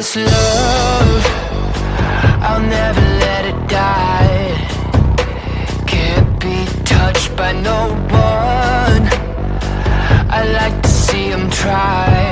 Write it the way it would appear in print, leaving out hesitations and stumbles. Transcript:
this love, I'll never let it die. Can't be touched by no one, I like to see them try.